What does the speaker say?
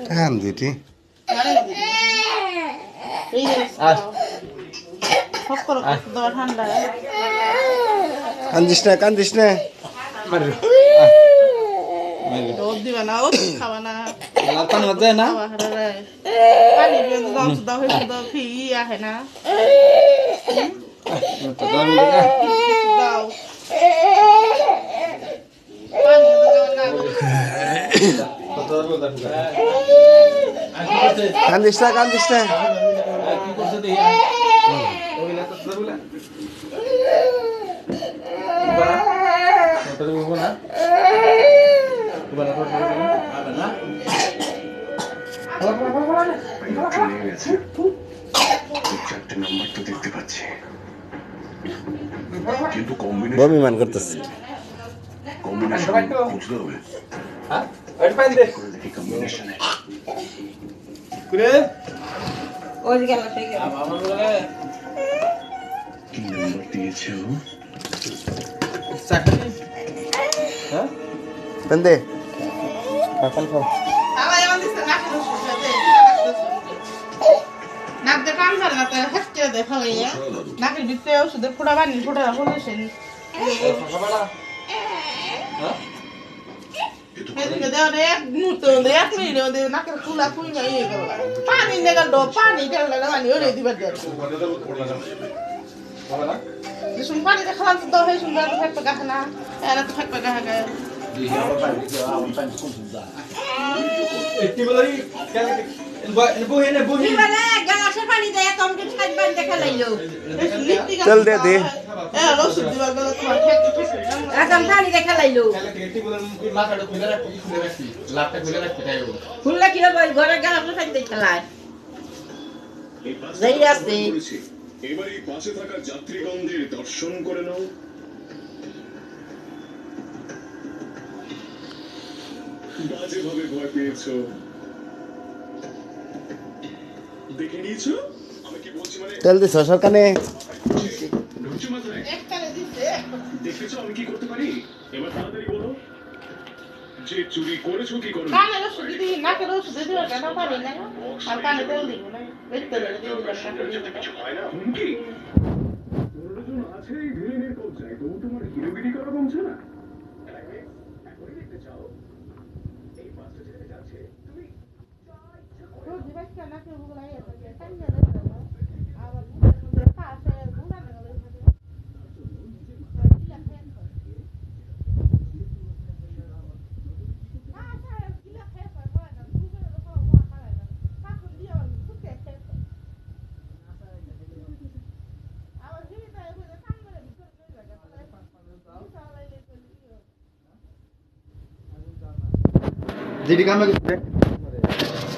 কান দিটি কান্দিস না দিবা না ও খাওয়া না পানি মত যায় না পানি দাও হয়েছে তো ফি আহে না দাও কান্দিস না নাম্বার তো দেখতে পাচ্ছি কিন্তু বমিমান করতেছে কম্বিনেশন খুঁজতে হবে দেখি কম্বিনেশনে কি নাম্বার দিয়েছে ও বন্দে নাকের ভিতরে ওষুধের ফোড়া বানিয়ে ফোটা বলেছেন এক মুহূর্তে এক মিনিটে নাকের ফুলা ফুল ইয়ে গেল পানি নেগাল পানি ঢেলে পানি ওরে দিবার শুন পানিতে খাওয়ান তো হয়ে সুন্দর তো ফেকপে গাছে না এরা তো ফেকপে গাছে চল দে খুললে কি হবে ঘরে গেল খেলায় এবার এই পাশে থাকা যাত্রীগণদের দর্শন করে নাও বাজেভাবে ভয় পেয়েছো দেখে নিয়েছো আমি কি বলছি মানে তেল দিছ সরকানে ঢুকছো মাথায় দেখেছো আমি কি করতে পারি এবার তাড়াতাড়ি বলো যে চুরি করেছো কি করো কানে ওষুধ দিই নাকের ওষুধ দিই কেন পারি না আর কানে তেল দিব না কিছু হয় না হুমকি প্রয়োজন আছে এই ভিলেনের কবজায় তো তোমার হিরোগিরি করা কমছে না এখনই দেখতে চাও এই পাঁচটা ছেলে যাচ্ছে তুমি যেটি কামে